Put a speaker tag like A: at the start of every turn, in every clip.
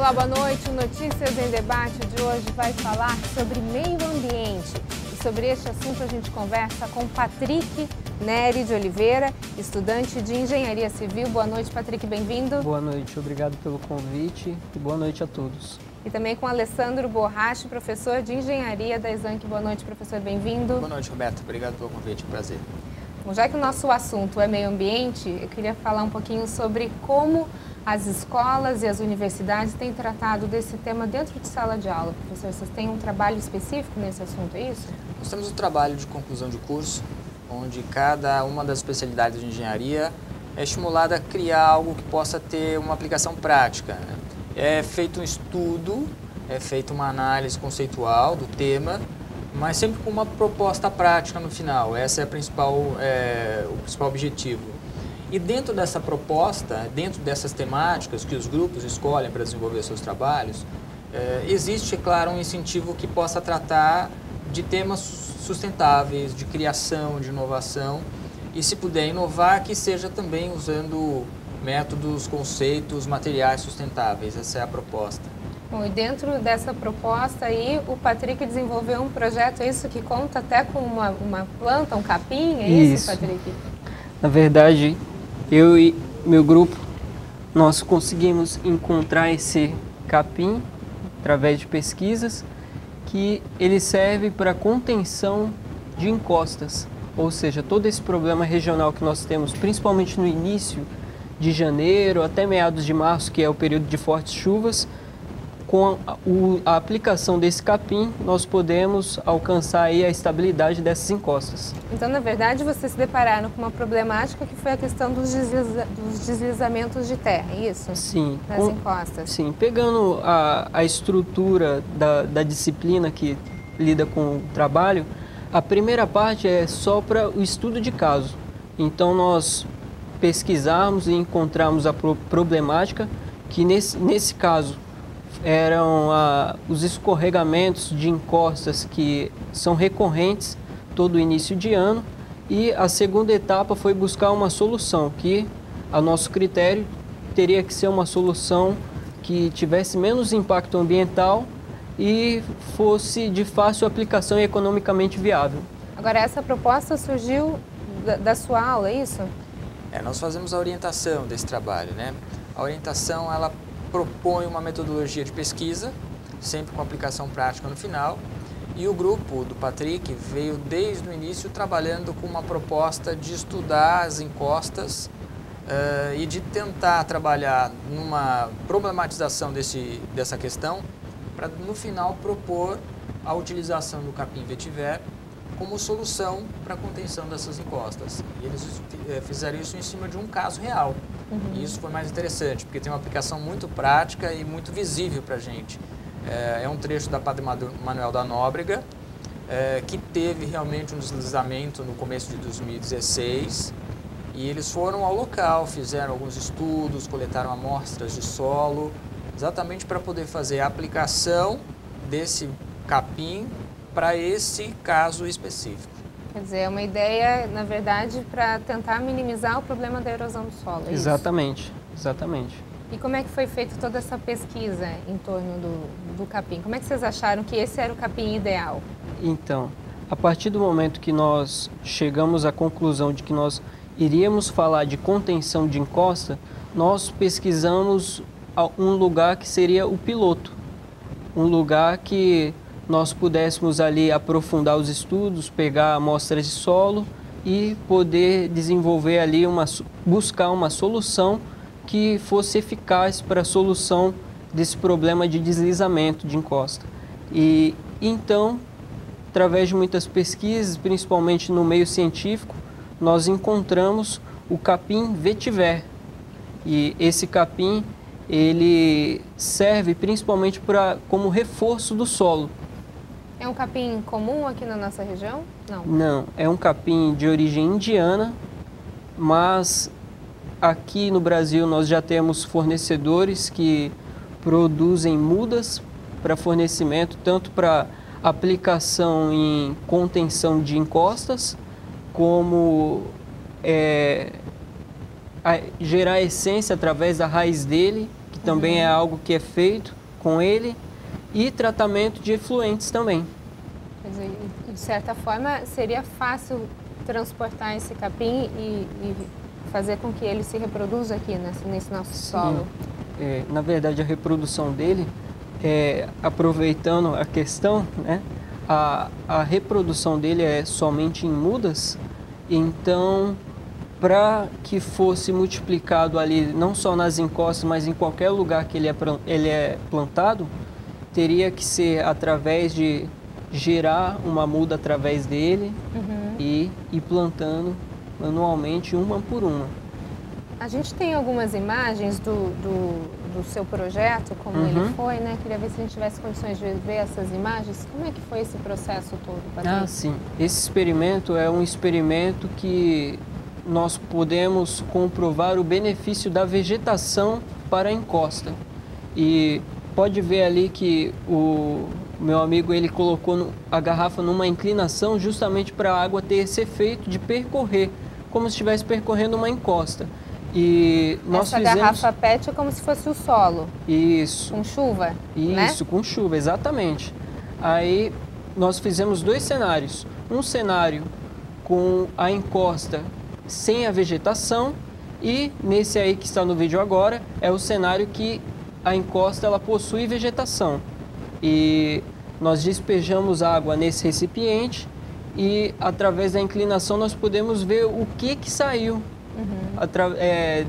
A: Olá, boa noite. O Notícias em Debate de hoje vai falar sobre meio ambiente. E sobre este assunto a gente conversa com Patrick Nery de Oliveira, estudante de Engenharia Civil. Boa noite, Patrick, bem-vindo.
B: Boa noite, obrigado pelo convite e boa noite a todos.
A: E também com Alessandro Borrache, professor de Engenharia da Exanc. Boa noite, professor, bem-vindo.
C: Boa noite, Roberto. Obrigado pelo convite, prazer.
A: Bom, já que o nosso assunto é meio ambiente, eu queria falar um pouquinho sobre como as escolas e as universidades têm tratado desse tema dentro de sala de aula. Professor, vocês têm um trabalho específico nesse assunto, é isso?
C: Nós temos um trabalho de conclusão de curso, onde cada uma das especialidades de engenharia é estimulada a criar algo que possa ter uma aplicação prática. É feito um estudo, é feita uma análise conceitual do tema, mas sempre com uma proposta prática no final. Essa é o principal objetivo. E dentro dessa proposta, dentro dessas temáticas que os grupos escolhem para desenvolver seus trabalhos, existe, é claro, um incentivo que possa tratar de temas sustentáveis, de criação, de inovação, e se puder inovar, que seja também usando métodos, conceitos, materiais sustentáveis. Essa é a proposta.
A: Bom, e dentro dessa proposta aí, o Patrick desenvolveu um projeto, é isso que conta até com uma planta, um capim, é isso, Patrick?
B: Na verdade, eu e meu grupo, nós conseguimos encontrar esse capim através de pesquisas, que ele serve para contenção de encostas, ou seja, todo esse problema regional que nós temos, principalmente no início de janeiro até meados de março, que é o período de fortes chuvas. Com a aplicação desse capim, nós podemos alcançar aí a estabilidade dessas encostas.
A: Então, na verdade, vocês se depararam com uma problemática que foi a questão dos deslizamentos de terra, é isso?
B: Sim.
A: Nas encostas.
B: Sim, pegando a estrutura da disciplina que lida com o trabalho, a primeira parte é só para o estudo de caso. Então, nós pesquisarmos e encontrarmos a problemática, que nesse caso eram os escorregamentos de encostas que são recorrentes todo início de ano, e a segunda etapa foi buscar uma solução que, a nosso critério, teria que ser uma solução que tivesse menos impacto ambiental e fosse de fácil aplicação e economicamente viável.
A: Agora, essa proposta surgiu da sua aula, é isso?
C: Nós fazemos a orientação desse trabalho, né? A orientação, ela propõe uma metodologia de pesquisa, sempre com aplicação prática no final, e o grupo do Patrick veio desde o início trabalhando com uma proposta de estudar as encostas e de tentar trabalhar numa problematização dessa questão, para no final propor a utilização do capim vetiver como solução para a contenção dessas encostas. E eles fizeram isso em cima de um caso real. E isso foi mais interessante, porque tem uma aplicação muito prática e muito visível para a gente. É um trecho da Padre Manuel da Nóbrega, que teve realmente um deslizamento no começo de 2016, e eles foram ao local, fizeram alguns estudos, coletaram amostras de solo, exatamente para poder fazer a aplicação desse capim para esse caso específico.
A: Quer dizer, é uma ideia, na verdade, para tentar minimizar o problema da erosão do solo, é
B: Exatamente,
A: isso?
B: Exatamente.
A: E como é que foi feita toda essa pesquisa em torno do capim? Como é que vocês acharam que esse era o capim ideal?
B: Então, a partir do momento que nós chegamos à conclusão de que nós iríamos falar de contenção de encosta, nós pesquisamos um lugar que seria o piloto, um lugar que nós pudéssemos ali aprofundar os estudos, pegar amostras de solo e poder desenvolver ali buscar uma solução que fosse eficaz para a solução desse problema de deslizamento de encosta. E então, através de muitas pesquisas, principalmente no meio científico, nós encontramos o capim vetiver. E esse capim, ele serve principalmente como reforço do solo.
A: É um capim comum aqui na nossa região? Não.
B: Não, é um capim de origem indiana, mas aqui no Brasil nós já temos fornecedores que produzem mudas para fornecimento, tanto para aplicação em contenção de encostas, como gerar essência através da raiz dele, que também é algo que é feito com ele, e tratamento de efluentes também.
A: Quer dizer, de certa forma, seria fácil transportar esse capim e fazer com que ele se reproduza aqui nesse nosso solo.
B: Na verdade, a reprodução dele, aproveitando a questão, né, a reprodução dele é somente em mudas, então, para que fosse multiplicado ali, não só nas encostas, mas em qualquer lugar que ele é plantado, teria que ser através de gerar uma muda através dele e ir plantando manualmente uma por uma.
A: A gente tem algumas imagens do seu projeto, como ele foi, né? Queria ver se a gente tivesse condições de ver essas imagens. Como é que foi esse processo todo, Patrick?
B: Sim. Esse experimento é um experimento que nós podemos comprovar o benefício da vegetação para a encosta. E pode ver ali que o meu amigo ele colocou a garrafa numa inclinação justamente para a água ter esse efeito de percorrer, como se estivesse percorrendo uma encosta. E nós
A: garrafa PET é como se fosse o solo.
B: Isso.
A: Com chuva,
B: Isso,
A: né?
B: Com chuva, exatamente. Aí nós fizemos dois cenários. Um cenário com a encosta sem a vegetação e nesse aí que está no vídeo agora é o cenário que a encosta ela possui vegetação. E nós despejamos água nesse recipiente e através da inclinação nós podemos ver o que saiu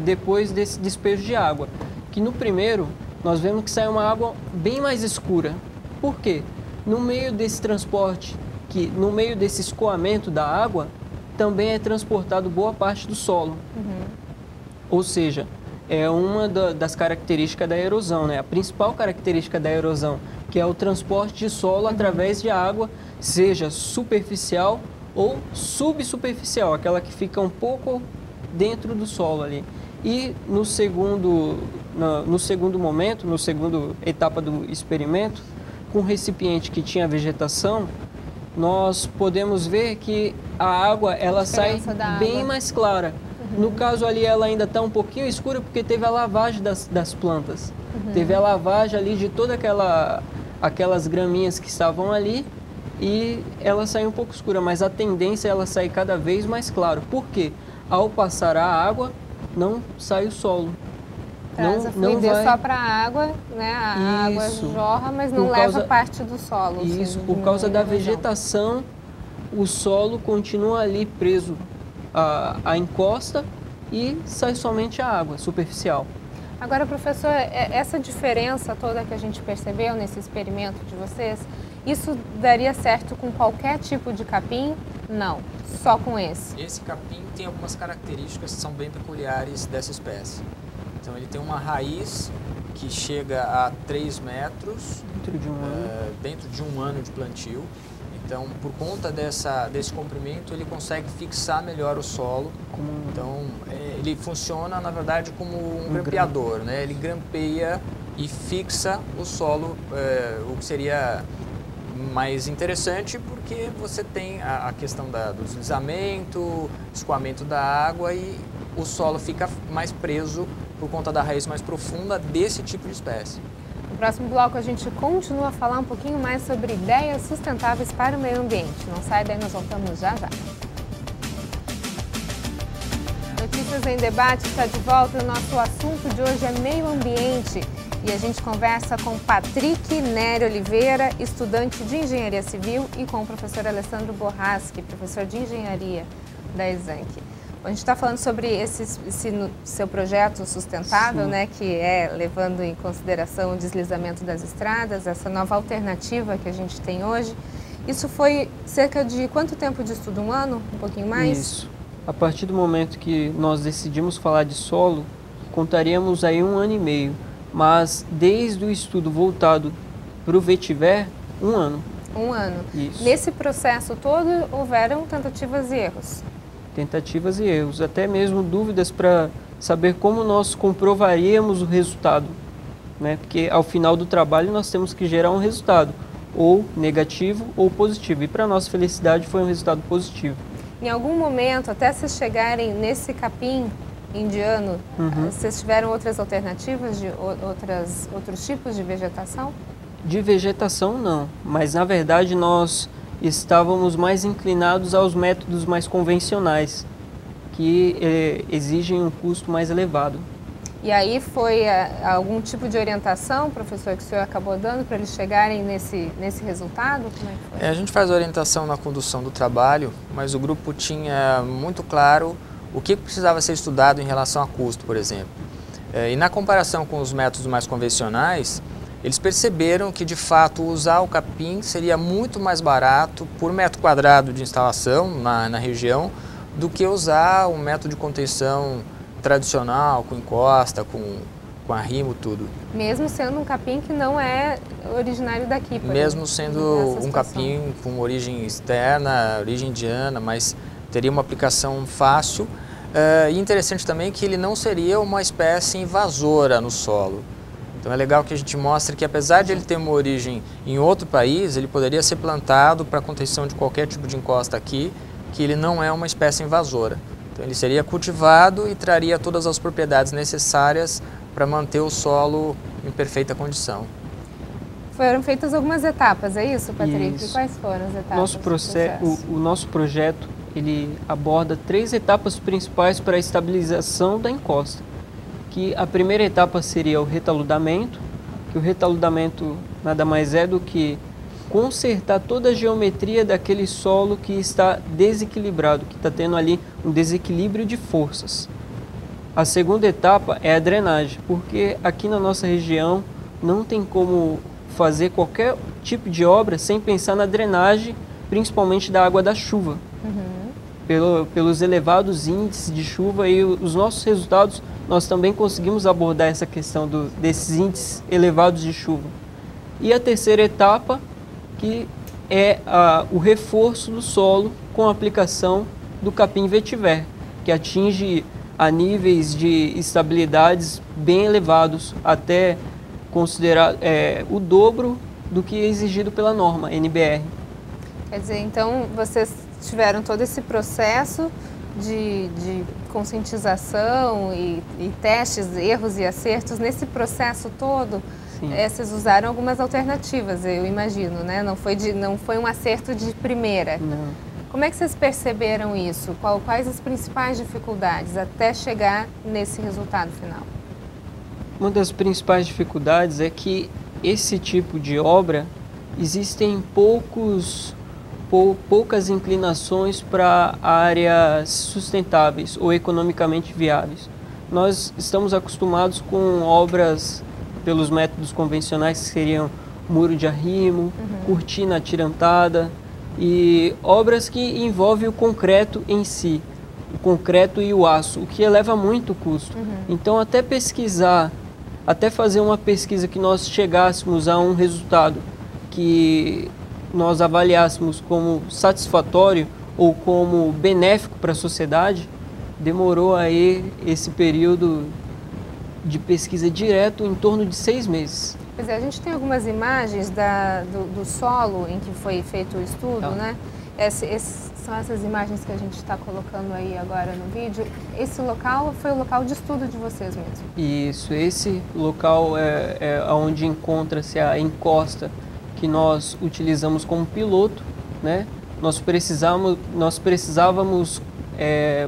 B: depois desse despejo de água. Que no primeiro nós vemos que sai uma água bem mais escura. Por quê? No meio desse transporte, no meio desse escoamento da água, também é transportado boa parte do solo. Ou seja, é uma das características da erosão, né? A principal característica da erosão, que é o transporte de solo através de água, seja superficial ou subsuperficial, aquela que fica um pouco dentro do solo ali. E no segundo momento, na segunda etapa do experimento, com o recipiente que tinha vegetação, nós podemos ver que a água ela sai bem mais clara. No caso ali ela ainda está um pouquinho escura porque teve a lavagem das plantas. Teve a lavagem ali de toda aquelas graminhas que estavam ali e ela saiu um pouco escura, mas a tendência é ela sair cada vez mais claro. Por quê? Ao passar a água, não sai o solo.
A: Traz a fluidez só para a água, né? A água jorra, mas não leva parte do solo.
B: Isso, por causa da vegetação, o solo continua ali preso à encosta e sai somente a água superficial.
A: Agora, professor, essa diferença toda que a gente percebeu nesse experimento de vocês, isso daria certo com qualquer tipo de capim? Não, só com esse.
C: Esse capim tem algumas características que são bem peculiares dessa espécie. Então ele tem uma raiz que chega a 3 metros dentro de um ano de plantio. Então, por conta desse comprimento, ele consegue fixar melhor o solo. Então, ele funciona, na verdade, como um grampeador, né? Ele grampeia e fixa o solo, o que seria mais interessante porque você tem a questão do deslizamento, escoamento da água e o solo fica mais preso por conta da raiz mais profunda desse tipo de espécie.
A: No próximo bloco a gente continua a falar um pouquinho mais sobre ideias sustentáveis para o meio ambiente. Não sai daí, nós voltamos já já. Notícias em Debate está de volta. O nosso assunto de hoje é meio ambiente. E a gente conversa com Patrick Nery Oliveira, estudante de Engenharia Civil, e com o professor Alessandro Borraschi, professor de Engenharia da ESANC. A gente está falando sobre esse seu projeto sustentável, né, que é levando em consideração o deslizamento das estradas, essa nova alternativa que a gente tem hoje. Isso foi cerca de quanto tempo de estudo? Um ano? Um pouquinho mais?
B: Isso. A partir do momento que nós decidimos falar de solo, contaríamos aí 1 ano e meio. Mas desde o estudo voltado para o vetiver, 1 ano.
A: 1 ano.
B: Isso.
A: Nesse processo todo, houveram tentativas e erros?
B: Tentativas e erros, até mesmo dúvidas para saber como nós comprovaríamos o resultado, né? Porque ao final do trabalho nós temos que gerar um resultado, ou negativo ou positivo, e para nossa felicidade foi um resultado positivo.
A: Em algum momento, até vocês chegarem nesse capim indiano,
B: Uhum.
A: vocês tiveram outras alternativas de outros tipos de vegetação?
B: De vegetação, não. Mas, na verdade, nós estávamos mais inclinados aos métodos mais convencionais, que exigem um custo mais elevado.
A: E aí foi algum tipo de orientação, professor, que o senhor acabou dando para eles chegarem nesse resultado? Como é que foi?
C: A gente faz orientação na condução do trabalho, mas o grupo tinha muito claro o que precisava ser estudado em relação a custo, por exemplo. E na comparação com os métodos mais convencionais, eles perceberam que, de fato, usar o capim seria muito mais barato por metro quadrado de instalação na região do que usar um método de contenção tradicional, com encosta, com arrimo, tudo.
A: Mesmo sendo um capim que não é originário daqui, por
C: Mesmo
A: exemplo,
C: sendo
A: nessa
C: um
A: situação.
C: capim com origem externa, origem indiana, mas teria uma aplicação fácil. E interessante também que ele não seria uma espécie invasora no solo. Então é legal que a gente mostre que, apesar de ele ter uma origem em outro país, ele poderia ser plantado para contenção de qualquer tipo de encosta aqui, que ele não é uma espécie invasora. Então ele seria cultivado e traria todas as propriedades necessárias para manter o solo em perfeita condição.
A: Foram feitas algumas etapas, é isso, Patrick?
B: Isso.
A: Quais foram as etapas?
B: Nosso o nosso projeto, ele aborda 3 etapas principais para a estabilização da encosta. Que a primeira etapa seria o retaludamento, que o retaludamento nada mais é do que consertar toda a geometria daquele solo que está desequilibrado, que está tendo ali um desequilíbrio de forças. A segunda etapa é a drenagem, porque aqui na nossa região não tem como fazer qualquer tipo de obra sem pensar na drenagem, principalmente da água da chuva. Pelos elevados índices de chuva e os nossos resultados, nós também conseguimos abordar essa questão desses índices elevados de chuva. E a terceira etapa, que é o reforço do solo com a aplicação do capim vetiver, que atinge a níveis de estabilidades bem elevados, até considerar o dobro do que é exigido pela norma NBR.
A: Quer dizer, então vocês tiveram todo esse processo de conscientização e testes, erros e acertos. Nesse processo todo, vocês usaram algumas alternativas, eu imagino, né? Não foi um acerto de primeira.
B: Não.
A: Como é que vocês perceberam isso? Quais as principais dificuldades até chegar nesse resultado final?
B: Uma das principais dificuldades é que esse tipo de obra existem poucas inclinações para áreas sustentáveis ou economicamente viáveis. Nós estamos acostumados com obras pelos métodos convencionais, que seriam muro de arrimo, cortina atirantada e obras que envolvem o concreto em si, o concreto e o aço, o que eleva muito o custo. Então, até fazer uma pesquisa que nós chegássemos a um resultado que nós avaliássemos como satisfatório ou como benéfico para a sociedade, demorou aí esse período de pesquisa direto em torno de 6 meses.
A: Pois é, a gente tem algumas imagens do solo em que foi feito o estudo, né? São essas imagens que a gente está colocando aí agora no vídeo. Esse local foi o local de estudo de vocês mesmo?
B: Isso, esse local é onde encontra-se a encosta que nós utilizamos como piloto, né? Nós precisávamos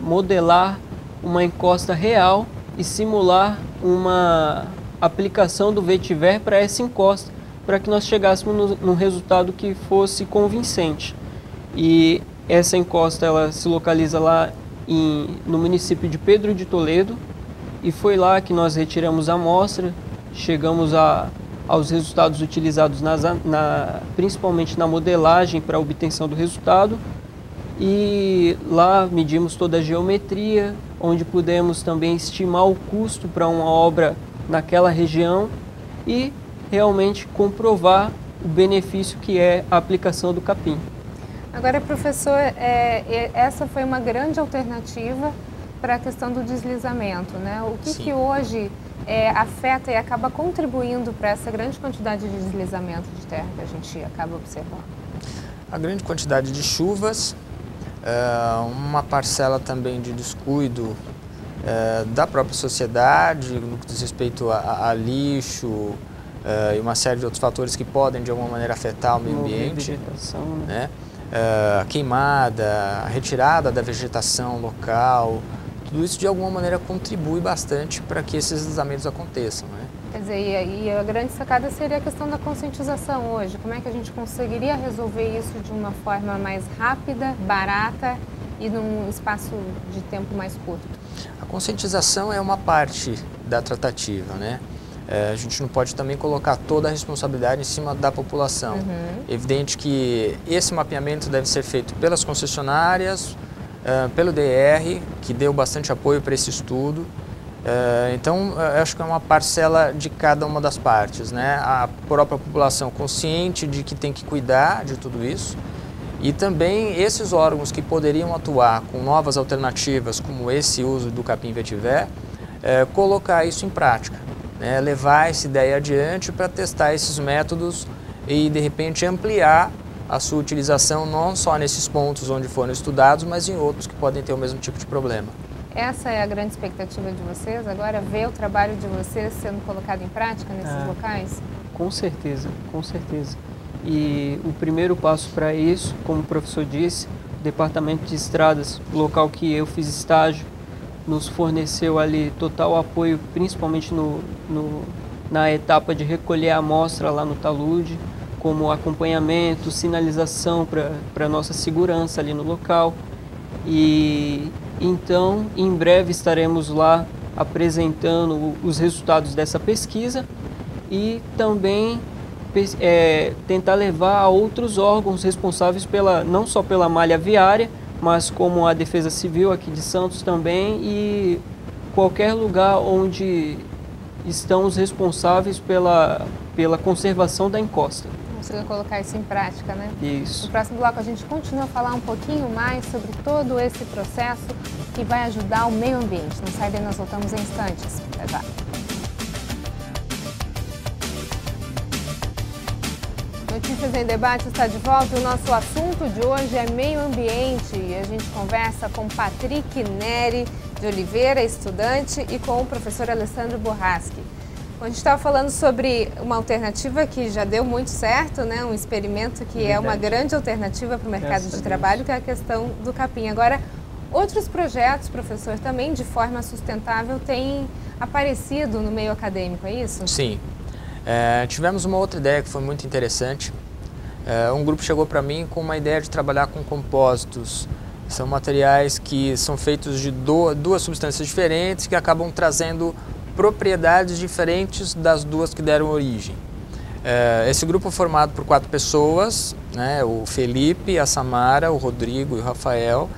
B: modelar uma encosta real e simular uma aplicação do vetiver para essa encosta, para que nós chegássemos num resultado que fosse convincente. E essa encosta ela se localiza lá no município de Pedro de Toledo, e foi lá que nós retiramos a amostra, chegamos aos resultados utilizados principalmente na modelagem para a obtenção do resultado, e lá medimos toda a geometria, onde pudemos também estimar o custo para uma obra naquela região e realmente comprovar o benefício que é a aplicação do capim.
A: Agora, professor, essa foi uma grande alternativa para a questão do deslizamento, né? O que hoje afeta e acaba contribuindo para essa grande quantidade de deslizamento de terra que a gente acaba observando?
C: A grande quantidade de chuvas, uma parcela também de descuido da própria sociedade, no que diz respeito a lixo e uma série de outros fatores que podem de alguma maneira afetar o meio ambiente,
B: vegetação,
C: né? A queimada, a retirada da vegetação local, tudo isso de alguma maneira contribui bastante para que esses deslizamentos aconteçam, né?
A: Quer dizer, e a grande sacada seria a questão da conscientização hoje. Como é que a gente conseguiria resolver isso de uma forma mais rápida, barata e num espaço de tempo mais curto?
C: A conscientização é uma parte da tratativa, né? A gente não pode também colocar toda a responsabilidade em cima da população. Evidente que esse mapeamento deve ser feito pelas concessionárias, pelo DR, que deu bastante apoio para esse estudo. Então, eu acho que é uma parcela de cada uma das partes, né? A própria população consciente de que tem que cuidar de tudo isso e também esses órgãos que poderiam atuar com novas alternativas, como esse uso do capim vetiver, colocar isso em prática, né? Levar essa ideia adiante para testar esses métodos e, de repente, ampliar a sua utilização não só nesses pontos onde foram estudados, mas em outros que podem ter o mesmo tipo de problema.
A: Essa é a grande expectativa de vocês, agora ver o trabalho de vocês sendo colocado em prática nesses locais?
B: Com certeza, com certeza. E o primeiro passo para isso, como o professor disse, o Departamento de Estradas, local que eu fiz estágio, nos forneceu ali total apoio, principalmente na etapa de recolher a amostra lá no talude, como acompanhamento, sinalização para nossa segurança ali no local. E então, em breve estaremos lá apresentando os resultados dessa pesquisa e também tentar levar a outros órgãos responsáveis não só pela malha viária, mas como a Defesa Civil aqui de Santos também e qualquer lugar onde estão os responsáveis pela conservação da encosta.
A: Consiga colocar isso em prática, né?
B: Isso.
A: No próximo bloco a gente continua a falar um pouquinho mais sobre todo esse processo que vai ajudar o meio ambiente. Não sai daí, nós voltamos em instantes. Até já. Notícias em Debate está de volta. O nosso assunto de hoje é meio ambiente e a gente conversa com Patrick Neri de Oliveira, estudante, e com o professor Alessandro Borraschi. A gente estava falando sobre uma alternativa que já deu muito certo, né? Um experimento que é uma grande alternativa para o mercado de trabalho, que é a questão do capim. Agora, outros projetos, professor, também de forma sustentável têm aparecido no meio acadêmico, é isso?
C: Sim. Tivemos uma outra ideia que foi muito interessante. Um grupo chegou para mim com uma ideia de trabalhar com compósitos. São materiais que são feitos de duas substâncias diferentes que acabam trazendo propriedades diferentes das duas que deram origem. Esse grupo é formado por 4 pessoas, né? O Felipe, a Samara, o Rodrigo e o Rafael.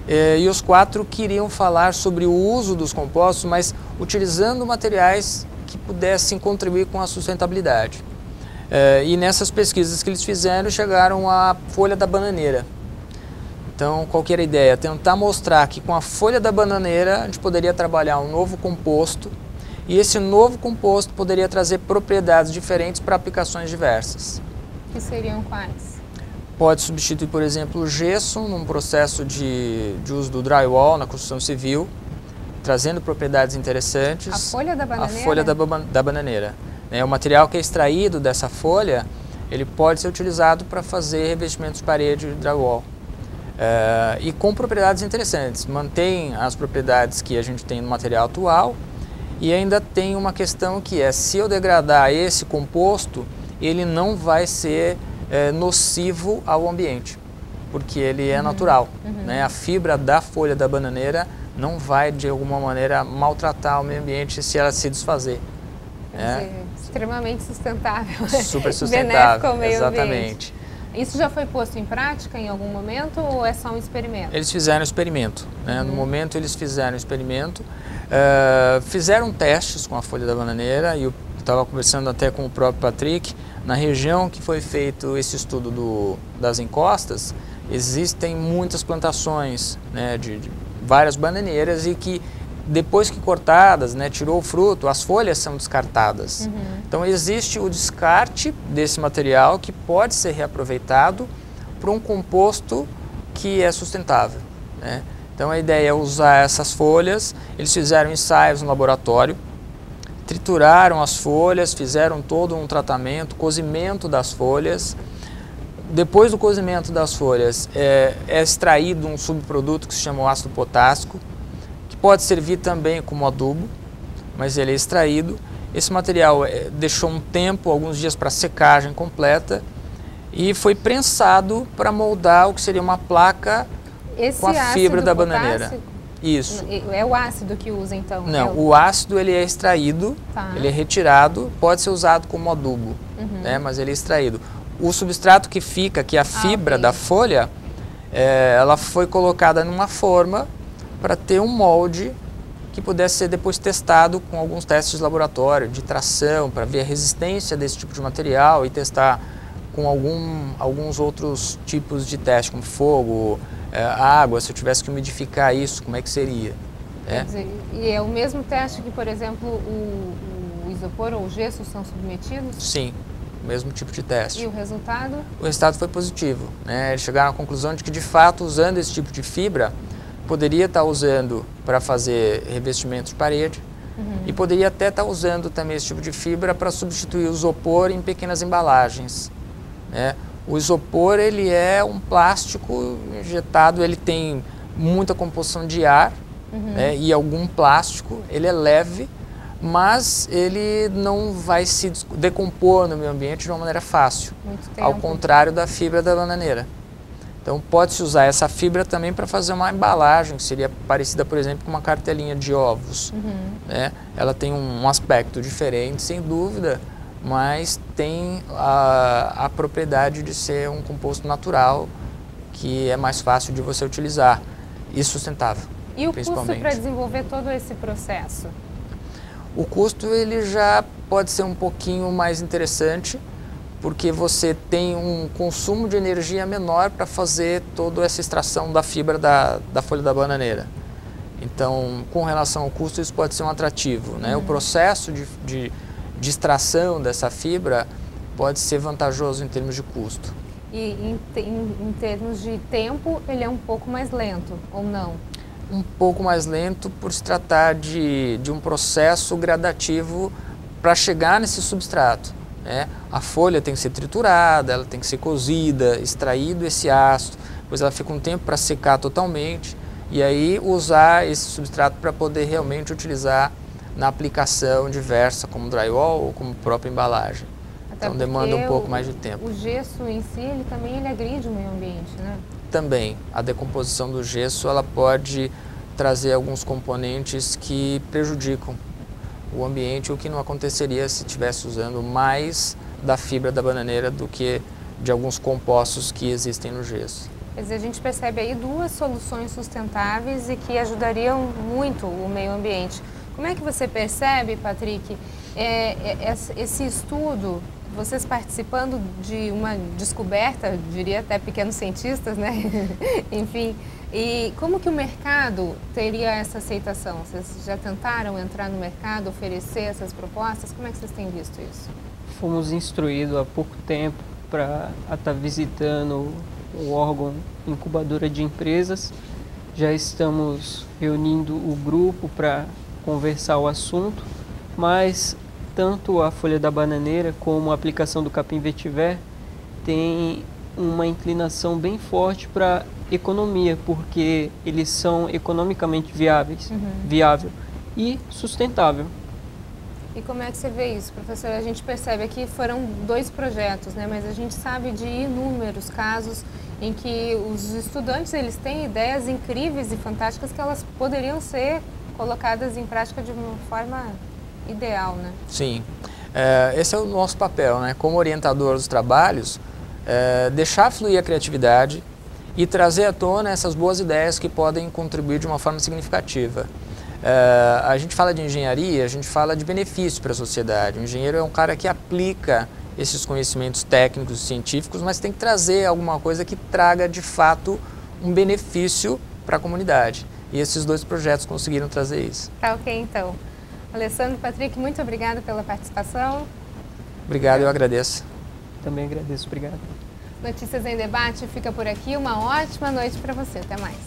C: E os 4 queriam falar sobre o uso dos compostos, mas utilizando materiais que pudessem contribuir com a sustentabilidade. E nessas pesquisas que eles fizeram, chegaram à folha da bananeira. Então, qual que era a ideia? Tentar mostrar que com a folha da bananeira a gente poderia trabalhar um novo composto e esse novo composto poderia trazer propriedades diferentes para aplicações diversas.
A: Que seriam quais?
C: Pode substituir, por exemplo, o gesso num processo de uso do drywall na construção civil, trazendo propriedades interessantes.
A: A folha da bananeira?
C: A folha da bananeira. O material que é extraído dessa folha, ele pode ser utilizado para fazer revestimentos de parede de drywall. E com propriedades interessantes. Mantém as propriedades que a gente tem no material atual e ainda tem uma questão que é, se eu degradar esse composto, ele não vai ser nocivo ao ambiente, porque ele é natural. Né? A fibra da folha da bananeira não vai, de alguma maneira, maltratar o meio ambiente se ela se desfazer.
A: Extremamente sustentável.
C: Super sustentável,
A: benéfico ao meio
C: exatamente.
A: Ambiente. Isso já foi posto em prática em algum momento ou é só um experimento?
C: Eles fizeram experimento. Né? No momento eles fizeram experimento, fizeram testes com a folha da bananeira e eu estava conversando até com o próprio Patrick. Na região que foi feito esse estudo das encostas, existem muitas plantações, né, de várias bananeiras e que depois que cortadas, né, tirou o fruto, as folhas são descartadas. Então existe o descarte desse material que pode ser reaproveitado para um composto que é sustentável. Né? Então a ideia é usar essas folhas. Eles fizeram ensaios no laboratório, trituraram as folhas, fizeram todo um tratamento, cozimento das folhas. Depois do cozimento das folhas é extraído um subproduto que se chama o ácido potássico, que pode servir também como adubo, mas ele é extraído. Esse material deixou um tempo, alguns dias, para secagem completa e foi prensado para moldar o que seria uma placa com a fibra da bananeira. Isso.
A: É o ácido que usa, então?
C: Não, o ácido ele é extraído, ele é retirado, pode ser usado como adubo, né, mas ele é extraído. O substrato que fica, que é a fibra da folha, ela foi colocada numa forma para ter um molde que pudesse ser depois testado com alguns testes de laboratório, de tração, para ver a resistência desse tipo de material e testar com alguns outros tipos de teste, como fogo, água, se eu tivesse que umidificar isso, como é que seria?
A: Quer dizer, e é o mesmo teste que, por exemplo, o isopor ou o gesso são submetidos?
C: Sim, o mesmo tipo de teste.
A: E o resultado? O
C: resultado foi positivo, né? Eles chegaram à conclusão de que, de fato, usando esse tipo de fibra, poderia estar usando para fazer revestimento de parede e poderia até estar usando também esse tipo de fibra para substituir o isopor em pequenas embalagens, né? O isopor, ele é um plástico injetado, ele tem muita composição de ar, né, e algum plástico, ele é leve, mas ele não vai se decompor no meio ambiente de uma maneira fácil, ao contrário da fibra da bananeira. Então pode-se usar essa fibra também para fazer uma embalagem, que seria parecida, por exemplo, com uma cartelinha de ovos, né? Ela tem um aspecto diferente, sem dúvida, mas tem a propriedade de ser um composto natural que é mais fácil de você utilizar e sustentável.
A: E o custo para desenvolver todo esse processo?
C: O custo ele já pode ser um pouquinho mais interessante, porque você tem um consumo de energia menor para fazer toda essa extração da fibra da folha da bananeira. Então, com relação ao custo, isso pode ser um atrativo, né? O processo de extração dessa fibra pode ser vantajoso em termos de custo.
A: E em termos de tempo, ele é um pouco mais lento, ou não?
C: Um pouco mais lento por se tratar de um processo gradativo para chegar nesse substrato, né? A folha tem que ser triturada, ela tem que ser cozida, extraído esse ácido, depois ela fica um tempo para secar totalmente e aí usar esse substrato para poder realmente utilizar na aplicação diversa, como drywall ou como própria embalagem.
A: Até
C: então demanda um pouco mais de tempo.
A: O gesso em si, ele agride o meio ambiente, né?
C: Também, a decomposição do gesso, ela pode trazer alguns componentes que prejudicam o ambiente, o que não aconteceria se estivesse usando mais da fibra da bananeira do que de alguns compostos que existem no gesso.
A: Quer dizer, a gente percebe aí duas soluções sustentáveis e que ajudariam muito o meio ambiente. Como é que você percebe, Patrick, esse estudo, vocês participando de uma descoberta, diria até pequenos cientistas, né? Enfim, e como que o mercado teria essa aceitação? Vocês já tentaram entrar no mercado, oferecer essas propostas? Como é que vocês têm visto isso?
B: Fomos instruídos há pouco tempo para estar visitando o órgão incubadora de empresas. Já estamos reunindo o grupo para conversar o assunto, mas tanto a folha da bananeira como a aplicação do capim vetiver tem uma inclinação bem forte para economia, porque eles são economicamente viável e sustentável.
A: E como é que você vê isso, professor? A gente percebe aqui foram 2 projetos, né? Mas a gente sabe de inúmeros casos em que os estudantes eles têm ideias incríveis e fantásticas que elas poderiam ser colocadas em prática de uma forma ideal, né?
C: Sim, esse é o nosso papel, né? Como orientador dos trabalhos, deixar fluir a criatividade e trazer à tona essas boas ideias que podem contribuir de uma forma significativa. A gente fala de engenharia, a gente fala de benefício para a sociedade. O engenheiro é um cara que aplica esses conhecimentos técnicos e científicos, mas tem que trazer alguma coisa que traga de fato um benefício para a comunidade. E esses 2 projetos conseguiram trazer isso.
A: Tá ok, então. Alessandro, Patrick, muito obrigada pela participação.
C: Obrigado, eu agradeço.
B: Também agradeço, obrigado.
A: Notícias em Debate fica por aqui. Uma ótima noite para você. Até mais.